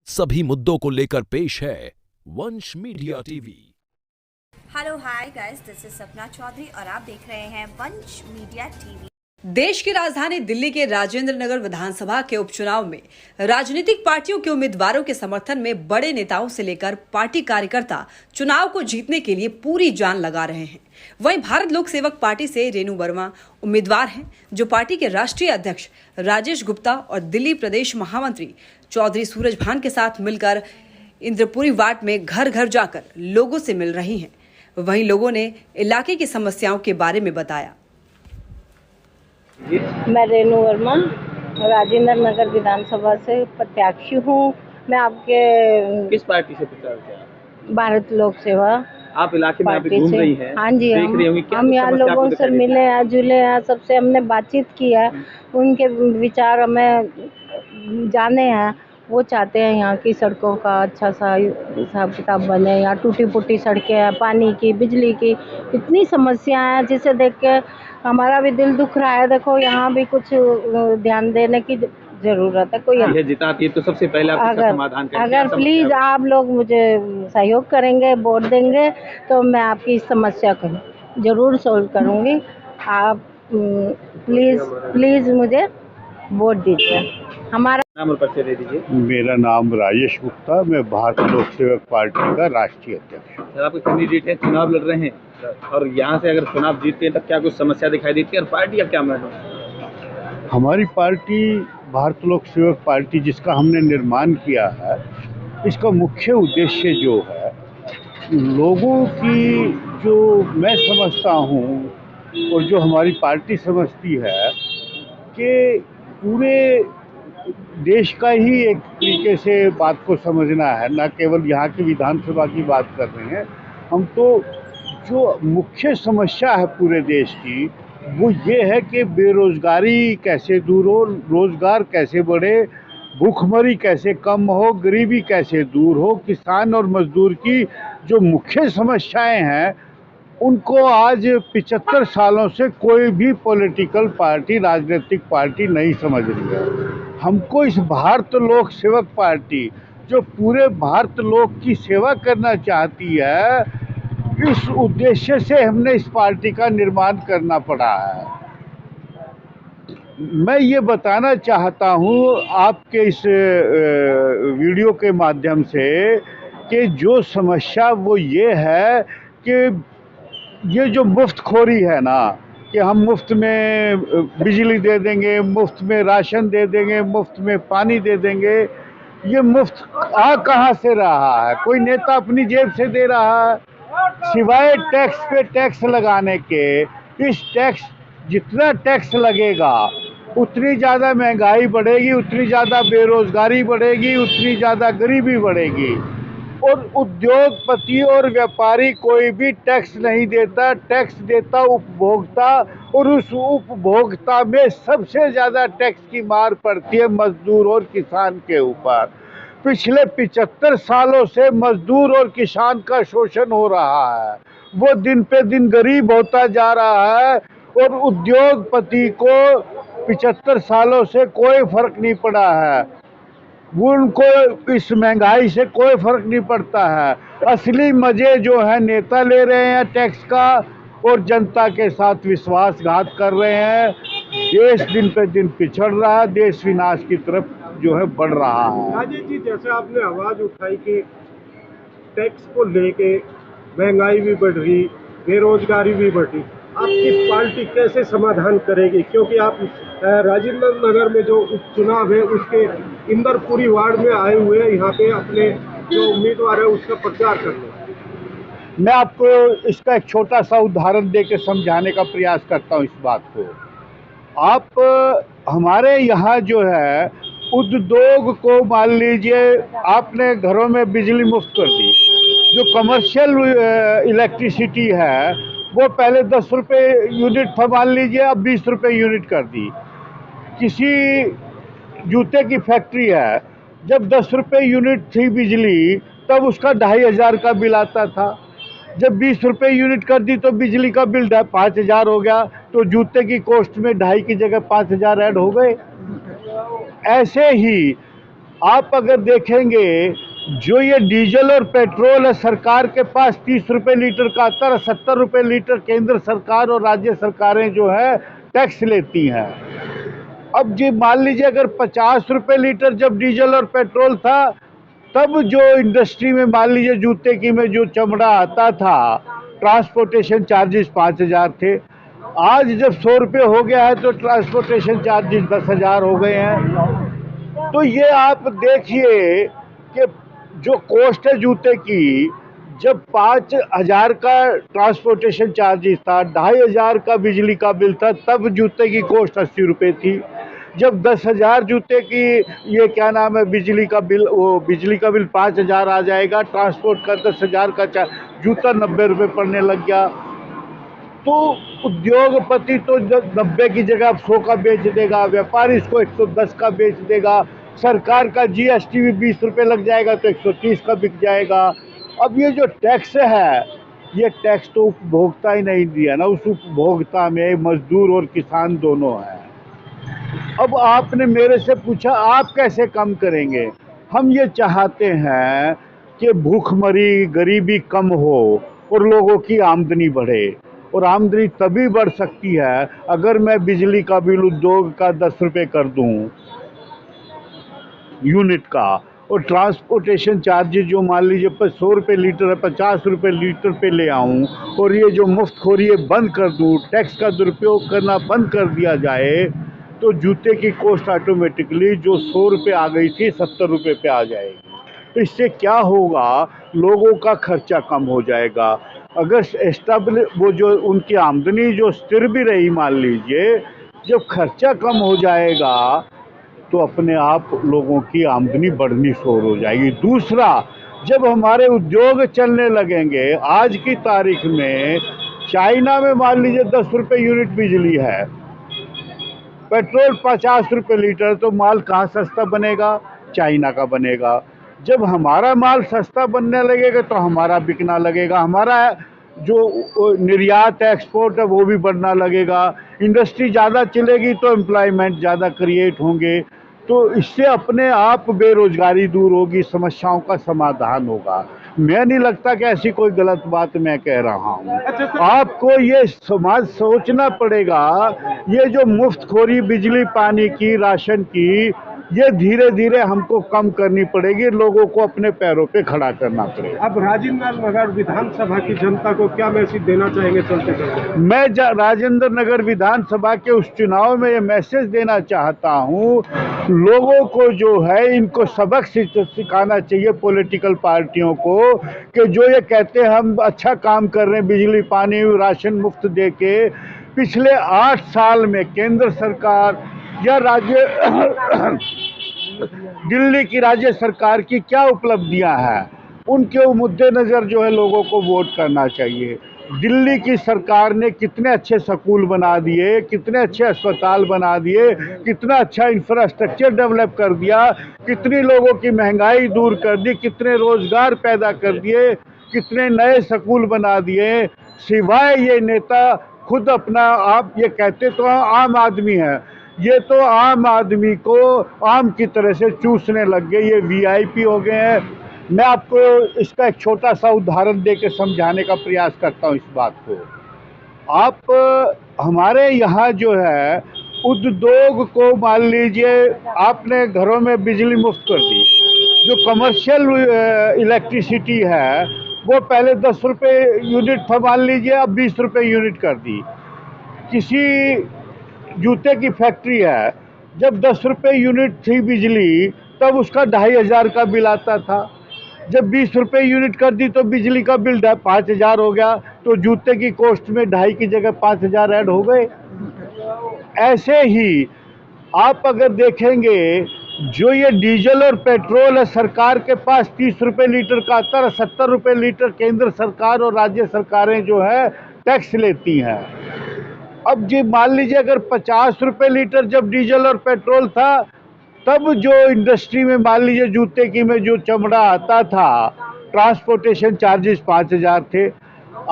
सभी मुद्दों को लेकर पेश है वंश media TV. Hello hi guys, this is Sapna Chaudhary और आप देख रहे हैं वंश मीडिया टीवी। देश की राजधानी दिल्ली के राजेंद्र नगर विधानसभा के उपचुनाव में राजनीतिक पार्टियों के उम्मीदवारों के समर्थन में बड़े नेताओं से लेकर पार्टी कार्यकर्ता चुनाव को जीतने के लिए पूरी जान लगा रहे हैं। वहीं भारत लोक सेवक पार्टी से रेणु वर्मा उम्मीदवार हैं, जो पार्टी के राष्ट्रीय अध्यक्ष राजेश गुप्ता और दिल्ली प्रदेश महामंत्री चौधरी सूरज भान के साथ मिलकर इंद्रपुरी वार्ड में घर घर जाकर लोगों से मिल रही हैं। वहीं लोगों ने इलाके की समस्याओं के बारे में बताया। मैं रेणु वर्मा राजेंद्र नगर विधानसभा से प्रत्याशी हूँ। मैं आपके किस पार्टी से प्रचार किया? भारत लोक सेवा आप इलाके में अभी पार्टी घूम से। रही हैं। हाँ जी, हम यहाँ समस्या लोगों आपको से दिखाई देती मिले हैं, जुले हैं, सबसे हमने बातचीत की है। उनके विचार हमें जाने हैं। वो चाहते हैं यहाँ की सड़कों का अच्छा सा हिसाब किताब बने। यहाँ टूटी फूटी सड़कें हैं, पानी की, बिजली की इतनी समस्या है जिसे देख के हमारा भी दिल दुख रहा है। देखो, यहाँ भी कुछ ध्यान देने की जरूरत है। कोई है जिताती है तो सबसे पहले आप इसका समाधान करें। अगर प्लीज आप लोग मुझे सहयोग करेंगे, वोट देंगे तो मैं आपकी इस समस्या को जरूर सोल्व करूँगी। आप प्लीज मुझे वोट दीजिए। हमारा नाम और परिचय दे दीजिए। मेरा नाम राजेश गुप्ता, मैं भारत लोक सेवक पार्टी का राष्ट्रीय अध्यक्ष हूँ। सर, आपके कैंडिडेट हैं, चुनाव लड़ रहे हैं और यहाँ से अगर चुनाव जीतते हैं तब क्या कुछ समस्या दिखाई देती है और पार्टी अब क्या महत्व? हमारी पार्टी भारत लोक सेवक पार्टी जिसका हमने निर्माण किया है, इसका मुख्य उद्देश्य जो है लोगों की, जो मैं समझता हूँ और जो हमारी पार्टी समझती है कि पूरे देश का ही एक तरीके से बात को समझना है, न केवल यहाँ की विधानसभा की बात कर रहे हैं हम। तो जो मुख्य समस्या है पूरे देश की वो ये है कि बेरोजगारी कैसे दूर हो, रोजगार कैसे बढ़े, भूखमरी कैसे कम हो, गरीबी कैसे दूर हो। किसान और मजदूर की जो मुख्य समस्याएं हैं उनको आज 75 सालों से कोई भी पॉलिटिकल पार्टी, राजनीतिक पार्टी नहीं समझ रही है। हमको इस भारत लोक सेवक पार्टी जो पूरे भारत लोक की सेवा करना चाहती है, इस उद्देश्य से हमने इस पार्टी का निर्माण करना पड़ा है। मैं ये बताना चाहता हूँ आपके इस वीडियो के माध्यम से कि जो समस्या वो ये है कि ये जो मुफ्तखोरी है ना, कि हम मुफ्त में बिजली दे देंगे, मुफ्त में राशन दे देंगे, मुफ्त में पानी दे देंगे, ये मुफ्त आ कहाँ से रहा है? कोई नेता अपनी जेब से दे रहा है? सिवाय टैक्स पे टैक्स लगाने के, इस टैक्स, जितना टैक्स लगेगा उतनी ज़्यादा महंगाई बढ़ेगी, उतनी ज़्यादा बेरोजगारी बढ़ेगी, उतनी ज़्यादा गरीबी बढ़ेगी। और उद्योगपति और व्यापारी कोई भी टैक्स नहीं देता, टैक्स देता उपभोक्ता, और उस उपभोक्ता में सबसे ज़्यादा टैक्स की मार पड़ती है मजदूर और किसान के ऊपर। पिछले 75 सालों से मजदूर और किसान का शोषण हो रहा है, वो दिन पे दिन गरीब होता जा रहा है और उद्योगपति को 75 सालों से कोई फर्क नहीं पड़ा है। उनको इस महंगाई से कोई फर्क नहीं पड़ता है। असली मजे जो है नेता ले रहे हैं टैक्स का, और जनता के साथ विश्वासघात कर रहे हैं। देश दिन पे दिन पिछड़ रहा है, देश विनाश की तरफ जो है बढ़ रहा है। राजेश जी, जैसे आपने आवाज उठाई कि टैक्स को लेके महंगाई भी बढ़ रही, बेरोजगारी भी बढ़ रही, आपकी पार्टी कैसे समाधान करेगी? क्योंकि आप राजेंद्र नगर में जो उपचुनाव है उसके इंदरपुरी वार्ड में आए हुए हैं, यहाँ पे अपने जो उम्मीदवार है उसका प्रचार करने। मैं आपको इसका एक छोटा सा उदाहरण दे के समझाने का प्रयास करता हूँ इस बात को। आप हमारे यहाँ जो है उद्योग को, मान लीजिए आपने घरों में बिजली मुफ्त कर दी, जो कमर्शियल इलेक्ट्रिसिटी है वो पहले 10 रुपये यूनिट था, मान लीजिए अब 20 रुपये यूनिट कर दी। किसी जूते की फैक्ट्री है, जब 10 रुपये यूनिट थी बिजली तब उसका 2500 का बिल आता था। जब 20 रुपये यूनिट कर दी तो बिजली का बिल 5000 हो गया, तो जूते की कॉस्ट में 2.5 की जगह 5000 ऐड हो गए। ऐसे ही आप अगर देखेंगे जो ये डीजल और पेट्रोल है, सरकार के पास 30 रुपये लीटर का आता है, 70 रुपये लीटर केंद्र सरकार और राज्य सरकारें जो है टैक्स लेती हैं। अब जी मान लीजिए अगर 50 रुपये लीटर जब डीजल और पेट्रोल था, तब जो इंडस्ट्री में मान लीजिए जूते की में जो चमड़ा आता था, ट्रांसपोर्टेशन चार्जेस 5,000 थे। आज जब 100 रुपये हो गया है तो ट्रांसपोर्टेशन चार्जेस 10,000 हो गए हैं। तो ये आप देखिए कि जो कॉस्ट है जूते की, जब 5,000 का ट्रांसपोर्टेशन चार्जेस था, 2,500 का बिजली का बिल था, तब जूते की कॉस्ट 80 रुपये थी। जब 10,000 जूते की ये क्या नाम है बिजली का बिल, वो बिजली का बिल 5,000 आ जाएगा, ट्रांसपोर्ट का 10,000 का जूता 90 रुपये पड़ने लग गया। तो उद्योगपति तो 90 की जगह 100 का बेच देगा, व्यापारी इसको 110 का बेच देगा, सरकार का जीएसटी भी 20 रुपये लग जाएगा तो 130 का बिक जाएगा। अब ये जो टैक्स है, ये टैक्स तो उपभोक्ता ही नहीं दिया ना, उस उपभोक्ता में मजदूर और किसान दोनों हैं। अब आपने मेरे से पूछा आप कैसे कम करेंगे। हम ये चाहते हैं कि भूखमरी गरीबी कम हो और लोगों की आमदनी बढ़े, और आमदनी तभी बढ़ सकती है अगर मैं बिजली का बिल उद्योग का 10 रुपये कर दूं यूनिट का, और ट्रांसपोर्टेशन चार्जेस जो मान लीजिए 100 रुपये लीटर है 50 रुपये लीटर पे ले आऊं, और ये जो मुफ्तखोरी है बंद कर दूं, टैक्स का दुरुपयोग करना बंद कर दिया जाए, तो जूते की कॉस्ट ऑटोमेटिकली जो 100 रुपये आ गई थी 70 रुपये पे आ जाएगी। तो इससे क्या होगा, लोगों का खर्चा कम हो जाएगा। अगर वो जो उनकी आमदनी जो स्थिर भी रही मान लीजिए, जब खर्चा कम हो जाएगा तो अपने आप लोगों की आमदनी बढ़नी शुरू हो जाएगी। दूसरा, जब हमारे उद्योग चलने लगेंगे, आज की तारीख में चाइना में मान लीजिए 10 रुपये यूनिट बिजली है, पेट्रोल 50 रुपये लीटर, तो माल कहाँ सस्ता बनेगा, चाइना का बनेगा। जब हमारा माल सस्ता बनने लगेगा तो हमारा बिकना लगेगा, हमारा जो निर्यात है एक्सपोर्ट है वो भी बढ़ना लगेगा, इंडस्ट्री ज़्यादा चलेगी तो एम्प्लॉयमेंट ज़्यादा क्रिएट होंगे, तो इससे अपने आप बेरोजगारी दूर होगी, समस्याओं का समाधान होगा। मैं नहीं लगता कि ऐसी कोई गलत बात मैं कह रहा हूँ। आपको ये समाज सोचना पड़ेगा, ये जो मुफ्तखोरी बिजली पानी की राशन की, ये धीरे धीरे हमको कम करनी पड़ेगी, लोगों को अपने पैरों पे खड़ा करना पड़ेगा। अब राजेंद्र नगर विधानसभा की जनता को क्या मैसेज देना चाहेंगे चलते चलते? मैं राजेंद्र नगर विधानसभा के उस चुनाव में ये मैसेज देना चाहता हूँ, लोगों को जो है इनको सबक सिखाना चाहिए पॉलिटिकल पार्टियों को, कि जो ये कहते हैं हम अच्छा काम कर रहे हैं, बिजली पानी राशन मुफ्त दे के, पिछले 8 साल में केंद्र सरकार या राज्य दिल्ली की राज्य सरकार की क्या उपलब्धियां हैं, उनके मद्देनजर जो है लोगों को वोट करना चाहिए। दिल्ली की सरकार ने कितने अच्छे स्कूल बना दिए, कितने अच्छे अस्पताल बना दिए, कितना अच्छा इंफ्रास्ट्रक्चर डेवलप कर दिया, कितनी लोगों की महंगाई दूर कर दी, कितने रोजगार पैदा कर दिए, कितने नए स्कूल बना दिए। सिवाय ये नेता खुद अपना आप ये कहते तो आम आदमी है, ये तो आम आदमी को आम की तरह से चूसने लग गए, ये वीआईपी हो गए हैं। मैं आपको इसका एक छोटा सा उदाहरण देकर समझाने का प्रयास करता हूँ इस बात को। आप हमारे यहाँ जो है उद्योग को मान लीजिए आपने घरों में बिजली मुफ्त कर दी, जो कमर्शियल इलेक्ट्रिसिटी है वो पहले 10 रुपये यूनिट था मान लीजिए, अब 20 रुपये यूनिट कर दी। किसी जूते की फैक्ट्री है, जब 10 रुपये यूनिट थी बिजली तब उसका 2,500 का बिल आता था, जब 20 रुपये यूनिट कर दी तो बिजली का बिल 5,000 हो गया, तो जूते की कॉस्ट में 2.5 की जगह 5,000 ऐड हो गए। ऐसे ही आप अगर देखेंगे जो ये डीजल और पेट्रोल है, सरकार के पास 30 रुपये लीटर का आता है, 70 रुपये लीटर केंद्र सरकार और राज्य सरकारें जो है टैक्स लेती हैं। अब जी मान लीजिए अगर 50 रुपये लीटर जब डीजल और पेट्रोल था, तब जो इंडस्ट्री में मान लीजिए जूते की में जो चमड़ा आता था, ट्रांसपोर्टेशन चार्जेस 5,000 थे।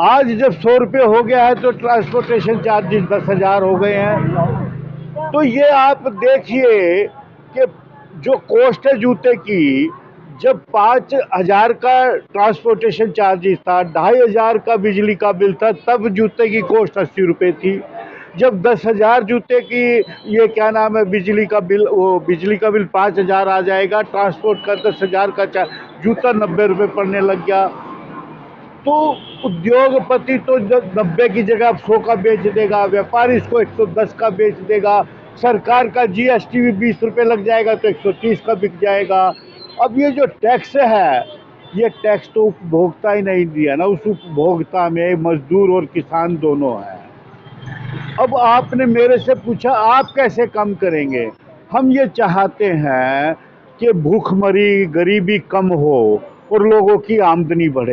आज जब 100 रुपये हो गया है तो ट्रांसपोर्टेशन चार्जेस 10,000 हो गए हैं। तो ये आप देखिए कि जो कॉस्ट है जूते की, जब 5,000 का ट्रांसपोर्टेशन चार्जेस था, 2,500 का बिजली का बिल था, तब जूते की कॉस्ट 80 रुपये थी। जब 10,000 जूते की ये क्या नाम है बिजली का बिल, वो बिजली का बिल 5,000 आ जाएगा, ट्रांसपोर्ट का 10,000 का जूता 90 रुपये पड़ने लग गया। तो उद्योगपति तो 90 की जगह 100 का बेच देगा, व्यापारी इसको 110 का बेच देगा, सरकार का जीएसटी भी 20 रुपये लग जाएगा तो 130 का बिक जाएगा। अब ये जो टैक्स है, ये टैक्स तो उपभोक्ता ही नहीं दिया ना, उस उपभोक्ता में मजदूर और किसान दोनों हैं। अब आपने मेरे से पूछा आप कैसे कम करेंगे। हम ये चाहते हैं कि भूखमरी, गरीबी कम हो और लोगों की आमदनी बढ़े।